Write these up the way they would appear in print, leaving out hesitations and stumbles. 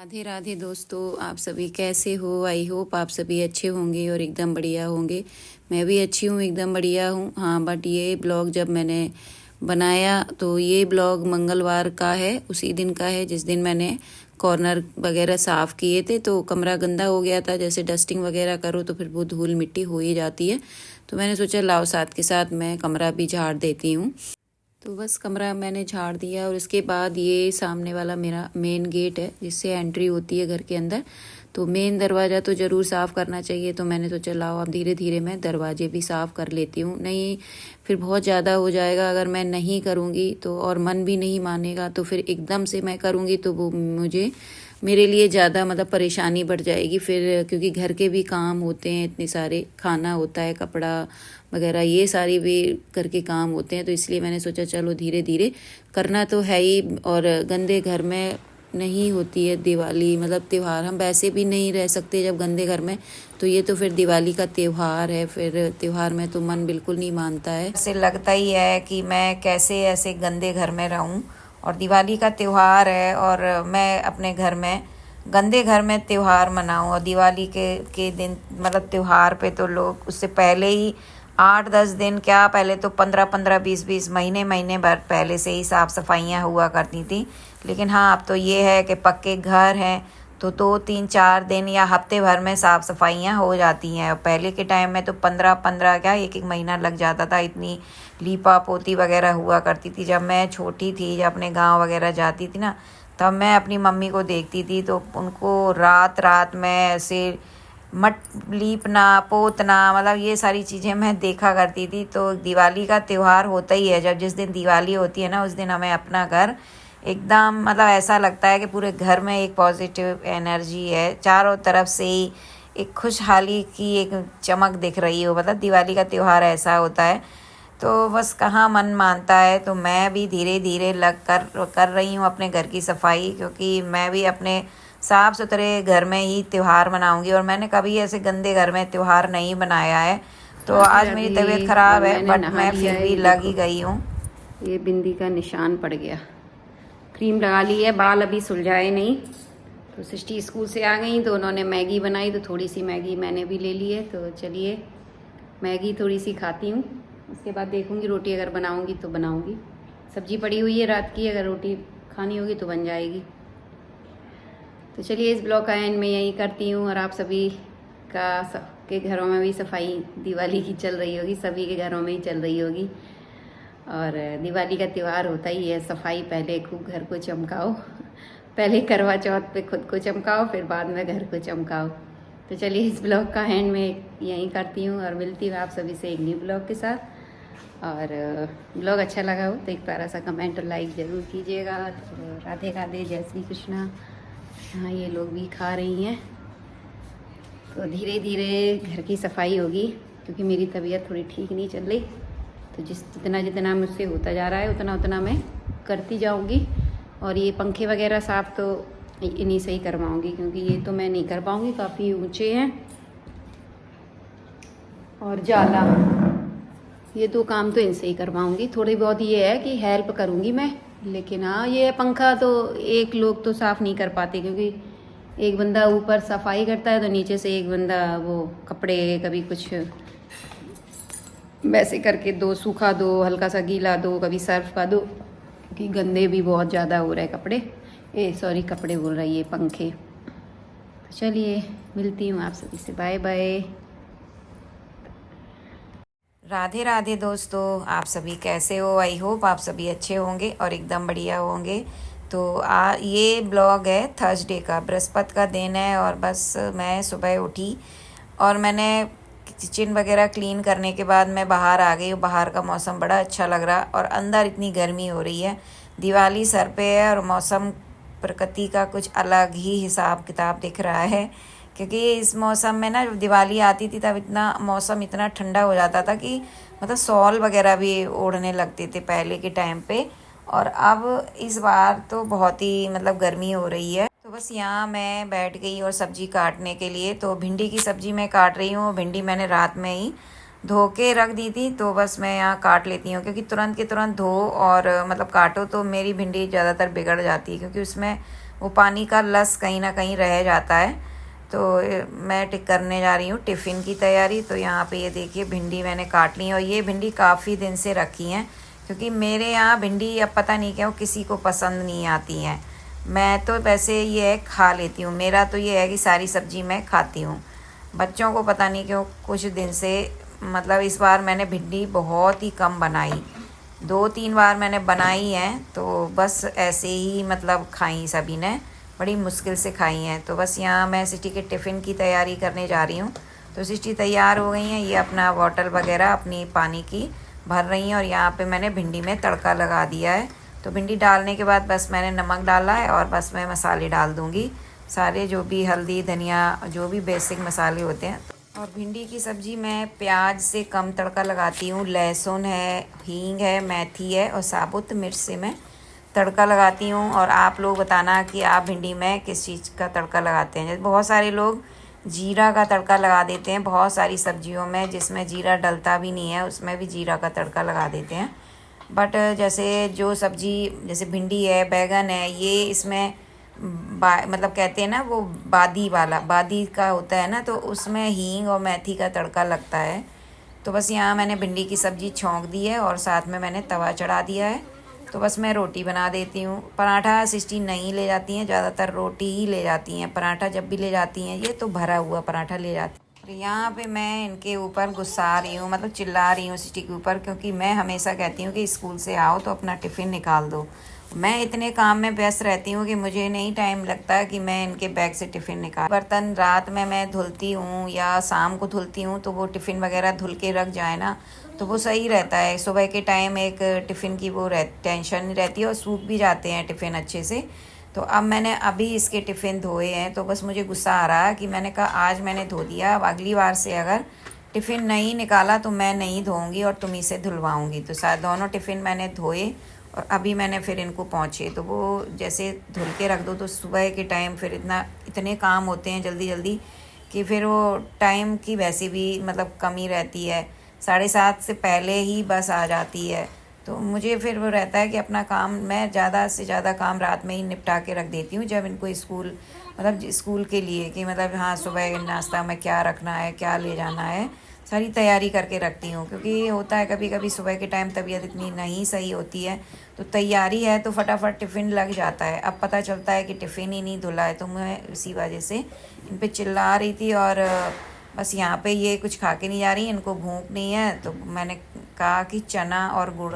राधे राधे दोस्तों, आप सभी कैसे हो। आई होप आप सभी अच्छे होंगे और एकदम बढ़िया होंगे। मैं भी अच्छी हूँ, एकदम बढ़िया हूँ। हाँ, बट ये ब्लॉग जब मैंने बनाया तो ये ब्लॉग मंगलवार का है, उसी दिन का है जिस दिन मैंने कॉर्नर वगैरह साफ़ किए थे। तो कमरा गंदा हो गया था, जैसे डस्टिंग वगैरह करो तो फिर वो धूल मिट्टी हो ही जाती है। तो मैंने सोचा लाओ साथ के साथ मैं कमरा भी झाड़ देती हूँ। तो बस कमरा मैंने झाड़ दिया और इसके बाद ये सामने वाला मेरा मेन गेट है जिससे एंट्री होती है घर के अंदर। तो मेन दरवाज़ा तो ज़रूर साफ़ करना चाहिए। तो मैंने सोचा लाओ अब धीरे धीरे मैं दरवाजे भी साफ़ कर लेती हूँ। नहीं फिर बहुत ज़्यादा हो जाएगा अगर मैं नहीं करूँगी तो, और मन भी नहीं मानेगा तो फिर एकदम से मैं करूँगी तो वो मेरे लिए ज़्यादा मतलब परेशानी बढ़ जाएगी फिर, क्योंकि घर के भी काम होते हैं इतने सारे, खाना होता है, कपड़ा वगैरह ये सारी भी करके काम होते हैं। तो इसलिए मैंने सोचा चलो धीरे धीरे करना तो है ही। और गंदे घर में नहीं होती है दिवाली, मतलब त्यौहार। हम वैसे भी नहीं रह सकते जब गंदे घर में, तो ये तो फिर दिवाली का त्यौहार है, फिर त्यौहार में तो मन बिल्कुल नहीं मानता है। ऐसे लगता ही है कि मैं कैसे ऐसे गंदे घर में रहूं, और दिवाली का त्यौहार है और मैं अपने घर में गंदे घर में त्यौहार मनाऊं। और दिवाली के दिन मतलब त्यौहार पे तो लोग उससे पहले ही 8-10 दिन, क्या पहले तो 15-15 20-20 महीने भर पहले से ही साफ़ सफाइयाँ हुआ करती थी। लेकिन हाँ, अब तो ये है कि पक्के घर हैं तो 2-3-4 दिन या हफ्ते भर में साफ़ सफाइयाँ हो जाती हैं। और पहले के टाइम में तो 15-15 क्या एक महीना लग जाता था। इतनी लीपा पोती वगैरह हुआ करती थी। जब मैं छोटी थी, जब अपने गाँव वगैरह जाती थी ना, तब मैं अपनी मम्मी को देखती थी तो उनको रात रात में ऐसे मट लीपना पोतना, मतलब ये सारी चीज़ें मैं देखा करती थी। तो दिवाली का त्यौहार होता ही है, जब जिस दिन दिवाली होती है ना उस दिन हमें अपना घर एकदम मतलब ऐसा लगता है कि पूरे घर में एक पॉजिटिव एनर्जी है, चारों तरफ से ही एक खुशहाली की एक चमक दिख रही हो। मतलब दिवाली का त्यौहार ऐसा होता है। तो बस कहाँ मन मानता है, तो मैं भी धीरे धीरे कर रही हूँ अपने घर की सफाई, क्योंकि मैं भी अपने साफ़ सुथरे घर में ही त्यौहार मनाऊंगी। और मैंने कभी ऐसे गंदे घर में त्यौहार नहीं बनाया है। तो आज मेरी तबीयत ख़राब है बट मैं फिर भी लग ही गई हूँ। ये बिंदी का निशान पड़ गया। क्रीम लगा ली है, बाल अभी सुलझाए नहीं। तो सृष्टि स्कूल से आ गई तो उन्होंने मैगी बनाई, तो थोड़ी सी मैगी मैंने भी ले ली है। तो चलिए मैगी थोड़ी सी खाती हूँ, उसके बाद देखूँगी रोटी अगर बनाऊँगी तो बनाऊँगी। सब्जी पड़ी हुई है रात की, अगर रोटी खानी होगी तो बन जाएगी। तो चलिए इस ब्लॉग का एंड में यही करती हूँ। और आप सभी के घरों में भी सफाई दिवाली की चल रही होगी, सभी के घरों में ही चल रही होगी। और दिवाली का त्यौहार होता ही है सफाई, पहले खूब घर को चमकाओ। पहले करवा चौथ पे खुद को चमकाओ, फिर बाद में घर को चमकाओ। तो चलिए इस ब्लॉग का एंड में यहीं करती हूँ और मिलती हूँ आप सभी से एक न्यू ब्लॉग के साथ। और ब्लॉग अच्छा लगा हो तो एक प्यारा सा कमेंट और लाइक ज़रूर कीजिएगा। तो राधे राधे, जय श्री कृष्णा। हाँ, ये लोग भी खा रही हैं। तो धीरे धीरे घर की सफाई होगी, क्योंकि मेरी तबीयत थोड़ी ठीक नहीं चल रही। तो जितना जितना मुझसे होता जा रहा है उतना उतना मैं करती जाऊंगी। और ये पंखे वगैरह साफ़ तो इन्हीं से ही करवाऊंगी, क्योंकि ये तो मैं नहीं कर पाऊंगी, काफ़ी ऊंचे हैं। और जाला, ये दो काम तो इनसे ही करवाऊंगी। थोड़ी बहुत ये है कि हेल्प करूंगी मैं, लेकिन हाँ ये पंखा तो एक लोग तो साफ़ नहीं कर पाते, क्योंकि एक बंदा ऊपर सफाई करता है तो नीचे से एक बंदा वो कपड़े कभी कुछ वैसे करके दो, सूखा दो, हल्का सा गीला दो, कभी सर्फ का दो, क्योंकि गंदे भी बहुत ज़्यादा हो रहे कपड़े। कपड़े बोल रही है, पंखे। तो चलिए मिलती हूँ आप सभी से, बाय बाय। राधे राधे दोस्तों, आप सभी कैसे हो। आई होप आप सभी अच्छे होंगे और एकदम बढ़िया होंगे। तो ये ब्लॉग है थर्सडे का, बृहस्पति का दिन है। और बस मैं सुबह उठी और मैंने किचन वगैरह क्लीन करने के बाद मैं बाहर आ गई। बाहर का मौसम बड़ा अच्छा लग रहा, और अंदर इतनी गर्मी हो रही है। दिवाली सर पे है और मौसम प्रकृति का कुछ अलग ही हिसाब किताब दिख रहा है। क्योंकि इस मौसम में ना, जब दिवाली आती थी तब इतना मौसम इतना ठंडा हो जाता था कि मतलब शॉल वगैरह भी ओढ़ने लगते थे पहले के टाइम पे। और अब इस बार तो बहुत ही मतलब गर्मी हो रही है। तो बस यहाँ मैं बैठ गई और सब्जी काटने के लिए। तो भिंडी की सब्जी मैं काट रही हूँ। भिंडी मैंने रात में ही धो के रख दी थी, तो बस मैं यहाँ काट लेती हूँ, क्योंकि तुरंत के तुरंत धो और मतलब काटो तो मेरी भिंडी ज़्यादातर बिगड़ जाती है, क्योंकि उसमें वो पानी का लस कहीं ना कहीं रह जाता है। तो मैं करने जा रही हूँ टिफ़िन की तैयारी। तो यहाँ पे ये देखिए भिंडी मैंने काट ली, और ये भिंडी काफ़ी दिन से रखी हैं, क्योंकि मेरे यहाँ भिंडी अब पता नहीं क्यों किसी को पसंद नहीं आती हैं। मैं तो वैसे ये है खा लेती हूँ, मेरा तो ये है कि सारी सब्ज़ी मैं खाती हूँ। बच्चों को पता नहीं क्यों कुछ दिन से, मतलब इस बार मैंने भिंडी बहुत ही कम बनाई, 2-3 बार मैंने बनाई है, तो बस ऐसे ही मतलब खाई सभी ने, बड़ी मुश्किल से खाई हैं। तो बस यहाँ मैं सिटी के टिफ़िन की तैयारी करने जा रही हूँ। तो सिटी तैयार हो गई हैं, ये अपना बॉटल वगैरह अपनी पानी की भर रही हैं, और यहाँ पे मैंने भिंडी में तड़का लगा दिया है। तो भिंडी डालने के बाद बस मैंने नमक डाला है, और बस मैं मसाले डाल दूँगी सारे, जो भी हल्दी धनिया जो भी बेसिक मसाले होते हैं। और भिंडी की सब्ज़ी मैं प्याज से कम तड़का लगाती हूँ, लहसुन है, हींग है, मेथी है, और साबुत मिर्च से मैं तड़का लगाती हूँ। और आप लोग बताना कि आप भिंडी में किस चीज़ का तड़का लगाते हैं। जैसे बहुत सारे लोग जीरा का तड़का लगा देते हैं, बहुत सारी सब्जियों में जिसमें जीरा डलता भी नहीं है उसमें भी जीरा का तड़का लगा देते हैं। बट जैसे जो सब्ज़ी जैसे भिंडी है, बैगन है, ये इसमें मतलब कहते हैं ना वो बादी का होता है ना, तो उसमें हींग और मेथी का तड़का लगता है। तो बस यहाँ मैंने भिंडी की सब्ज़ी छौंक दी है, और साथ में मैंने तवा चढ़ा दिया है। तो बस मैं रोटी बना देती हूँ। पराठा सिस्टी नहीं ले जाती हैं, ज़्यादातर रोटी ही ले जाती हैं। पराठा जब भी ले जाती हैं ये तो भरा हुआ पराठा ले जाती हैं। और यहाँ पे मैं इनके ऊपर गुस्सा रही हूँ, मतलब चिल्ला रही हूँ सिस्टी के ऊपर, क्योंकि मैं हमेशा कहती हूँ कि स्कूल से आओ तो अपना टिफ़िन निकाल दो। मैं इतने काम में व्यस्त रहती हूँ कि मुझे नहीं टाइम लगता कि मैं इनके बैग से टिफ़िन निकाल। बर्तन रात में मैं धुलती हूँ या शाम को धुलती हूँ, तो वो टिफ़िन वगैरह धुल के रख जाए ना तो वो सही रहता है। सुबह के टाइम एक टिफ़िन की वो टेंशन नहीं रहती है, और सूख भी जाते हैं टिफ़िन अच्छे से। तो अब मैंने अभी इसके टिफ़िन धोए हैं, तो बस मुझे गुस्सा आ रहा है कि मैंने कहा आज मैंने धो दिया, अब अगली बार से अगर टिफ़िन नहीं निकाला तो मैं नहीं धोऊंगी और तुम्ही से धुलवाऊंगी। तो साथ दोनों टिफ़िन मैंने धोए, और अभी मैंने फिर इनको पहुँचे। तो वो जैसे धुल के रख दो तो सुबह के टाइम फिर इतने काम होते हैं जल्दी जल्दी कि फिर वो टाइम की वैसे भी मतलब कमी रहती है, 7:30 से पहले ही बस आ जाती है। तो मुझे फिर वो रहता है कि अपना काम मैं ज़्यादा से ज़्यादा काम रात में ही निपटा के रख देती हूँ, जब इनको स्कूल मतलब स्कूल के लिए कि मतलब हाँ सुबह नाश्ता में क्या रखना है, क्या ले जाना है, सारी तैयारी करके रखती हूँ। क्योंकि होता है कभी कभी सुबह के टाइम तबीयत इतनी नहीं सही होती है, तो तैयारी है तो फटाफट टिफ़िन लग जाता है। अब पता चलता है कि टिफ़िन ही नहीं धुला है, तो मैं इसी वजह से इन पे चिल्ला रही थी। और बस यहाँ पे ये कुछ खा के नहीं जा रही, इनको भूख नहीं है, तो मैंने कहा कि चना और गुड़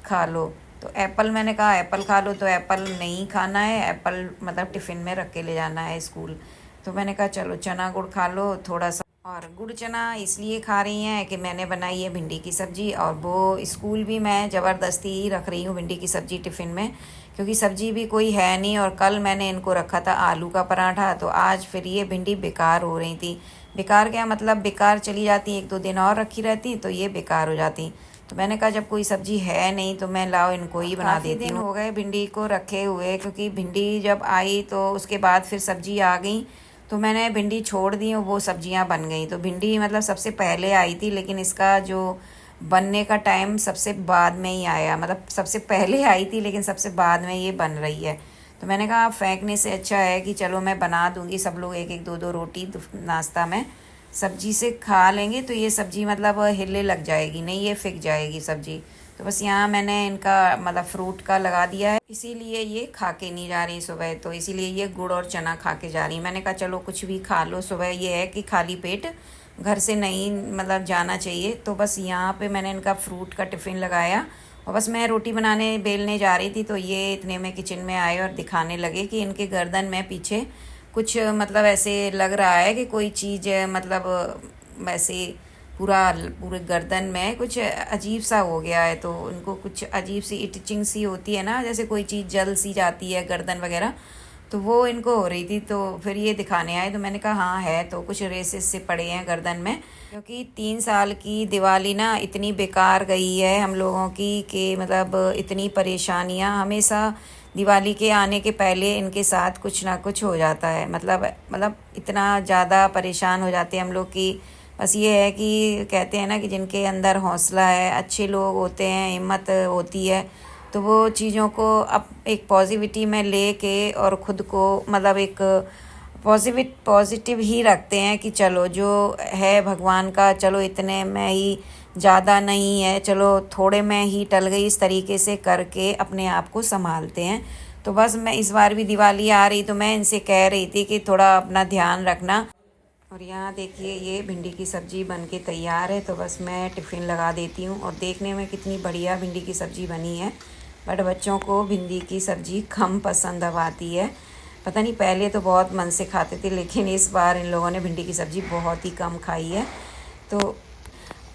खा लो। तो एप्पल मैंने कहा एप्पल खा लो, तो एप्पल नहीं खाना है, एप्पल मतलब टिफ़िन में रख के ले जाना है स्कूल। तो मैंने कहा चलो चना गुड़ खा लो थोड़ा सा। और गुड़ चना इसलिए खा रही हैं कि मैंने बनाई है भिंडी की सब्ज़ी, और वो स्कूल भी मैं ज़बरदस्ती ही रख रही हूँ भिंडी की सब्ज़ी टिफ़िन में, क्योंकि सब्ज़ी भी कोई है नहीं। और कल मैंने इनको रखा था आलू का पराठा, तो आज फिर ये भिंडी बेकार हो रही थी। बेकार क्या मतलब, बेकार चली जाती, 1-2 दिन और रखी रहती तो ये बेकार हो जाती। तो मैंने कहा जब कोई सब्ज़ी है नहीं तो मैं लाओ इनको ही बना देती हूँ। हो गए भिंडी को रखे हुए, क्योंकि भिंडी जब आई तो उसके बाद फिर सब्ज़ी आ गई, तो मैंने भिंडी छोड़ दी और वो सब्जियां बन गई। तो भिंडी मतलब सबसे पहले आई थी, लेकिन इसका जो बनने का टाइम सबसे बाद में ही आया, मतलब सबसे पहले आई थी लेकिन सबसे बाद में ये बन रही है। तो मैंने कहा फेंकने से अच्छा है कि चलो मैं बना दूंगी, सब लोग 1-1 2-2 रोटी नाश्ता में सब्जी से खा लेंगे, तो ये सब्जी मतलब हिले लग जाएगी, नहीं ये फिक जाएगी सब्जी। तो बस यहाँ मैंने इनका मतलब फ्रूट का लगा दिया है, इसीलिए ये खा के नहीं जा रही सुबह, तो इसीलिए ये गुड़ और चना खा के जा रही। मैंने कहा चलो कुछ भी खा लो, सुबह ये है कि खाली पेट घर से नहीं मतलब जाना चाहिए। तो बस यहाँ पे मैंने इनका फ्रूट का टिफ़िन लगाया, और बस मैं रोटी बनाने बेलने जा रही थी, तो ये इतने में किचन में आए और दिखाने लगे कि इनके गर्दन में पीछे कुछ मतलब ऐसे लग रहा है कि कोई चीज़ मतलब वैसे पूरे गर्दन में कुछ अजीब सा हो गया है। तो उनको कुछ अजीब सी इटिचिंग सी होती है ना, जैसे कोई चीज़ जल सी जाती है गर्दन वगैरह, तो वो इनको हो रही थी। तो फिर ये दिखाने आए, तो मैंने कहा हाँ है, तो कुछ रेसेस से पड़े हैं गर्दन में। क्योंकि 3 साल की दिवाली ना इतनी बेकार गई है हम लोगों की कि मतलब इतनी परेशानियां, हमेशा दिवाली के आने के पहले इनके साथ कुछ ना कुछ हो जाता है। मतलब इतना ज़्यादा परेशान हो जाते हैं हम लोग कि बस ये है कि कहते हैं ना कि जिनके अंदर हौसला है, अच्छे लोग होते हैं, हिम्मत होती है, तो वो चीज़ों को अब एक पॉजिटिविटी में लेके और ख़ुद को मतलब एक पॉजिटिव ही रखते हैं कि चलो जो है भगवान का, चलो इतने में ही, ज़्यादा नहीं है, चलो थोड़े में ही टल गई, इस तरीके से करके अपने आप को संभालते हैं। तो बस मैं इस बार भी दिवाली आ रही तो मैं इनसे कह रही थी कि थोड़ा अपना ध्यान रखना। और यहाँ देखिए ये भिंडी की सब्ज़ी बन के तैयार है, तो बस मैं टिफ़िन लगा देती हूँ। और देखने में कितनी बढ़िया भिंडी की सब्ज़ी बनी है, बट बच्चों को भिंडी की सब्ज़ी कम पसंद अब आती है। पता नहीं, पहले तो बहुत मन से खाते थे, लेकिन इस बार इन लोगों ने भिंडी की सब्ज़ी बहुत ही कम खाई है। तो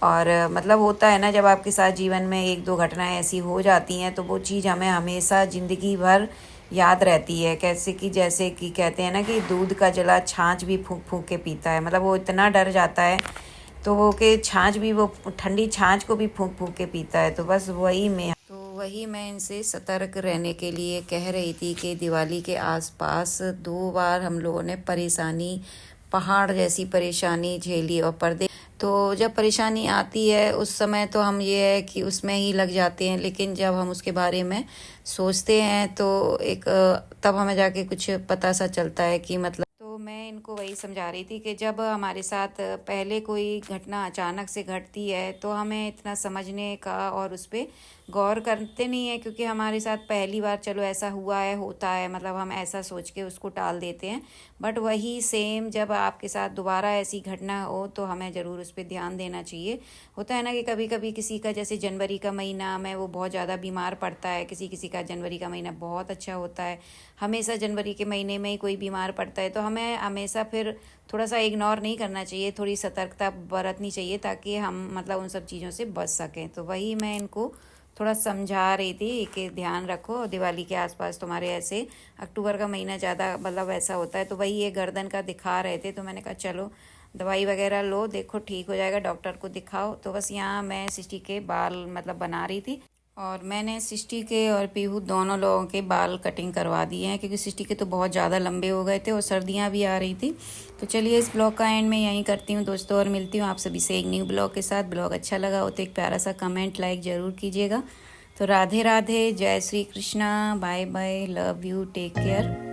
और मतलब होता है ना, जब आपके साथ जीवन में एक दो घटनाएं ऐसी हो जाती हैं तो वो चीज़ हमें हमेशा ज़िंदगी भर याद रहती है। कैसे कि जैसे कि कहते हैं ना कि दूध का जला छाछ भी फूंक फूंक के पीता है, मतलब वो इतना डर जाता है तो वो कि छाछ भी, वो ठंडी छाछ को भी फूंक फूंक के पीता है। तो बस वही मैं इनसे सतर्क रहने के लिए कह रही थी कि दिवाली के आसपास 2 बार हम लोगों ने पहाड़ जैसी परेशानी झेली। और पर्दे तो जब परेशानी आती है उस समय तो हम ये है कि उसमें ही लग जाते हैं, लेकिन जब हम उसके बारे में सोचते हैं तो एक तब हमें जाके कुछ पता सा चलता है कि मतलब। तो मैं इनको वही समझा रही थी कि जब हमारे साथ पहले कोई घटना अचानक से घटती है तो हमें इतना समझने का और उस पर गौर करते नहीं है, क्योंकि हमारे साथ पहली बार चलो ऐसा हुआ है, होता है, मतलब हम ऐसा सोच के उसको टाल देते हैं। बट वही सेम जब आपके साथ दोबारा ऐसी घटना हो तो हमें ज़रूर उस पर ध्यान देना चाहिए। होता है ना कि कभी कभी किसी का, जैसे जनवरी का महीना में वो बहुत ज़्यादा बीमार पड़ता है, किसी का जनवरी का महीना बहुत अच्छा होता है, हमेशा जनवरी के महीने में ही कोई बीमार पड़ता है। तो हमें हमेशा फिर थोड़ा सा इग्नोर नहीं करना चाहिए, थोड़ी सतर्कता बरतनी चाहिए ताकि हम मतलब उन सब चीज़ों से बच सकें। तो वही मैं इनको थोड़ा समझा रही थी कि ध्यान रखो, दिवाली के आसपास तुम्हारे ऐसे अक्टूबर का महीना ज़्यादा मतलब ऐसा होता है। तो वही ये गर्दन का दिखा रहे थे, तो मैंने कहा चलो दवाई वगैरह लो, देखो ठीक हो जाएगा, डॉक्टर को दिखाओ। तो बस यहाँ मैं सृष्टि के बाल मतलब बना रही थी, और मैंने सृष्टि के और पीहू दोनों लोगों के बाल कटिंग करवा दिए हैं, क्योंकि सृष्टि के तो बहुत ज़्यादा लंबे हो गए थे और सर्दियाँ भी आ रही थी। तो चलिए इस ब्लॉग का एंड में यहीं करती हूँ दोस्तों, और मिलती हूँ आप सभी से एक न्यू ब्लॉग के साथ। ब्लॉग अच्छा लगा हो तो एक प्यारा सा कमेंट लाइक ज़रूर कीजिएगा। तो राधे राधे, जय Shri Krishna, bye bye, love you, take care.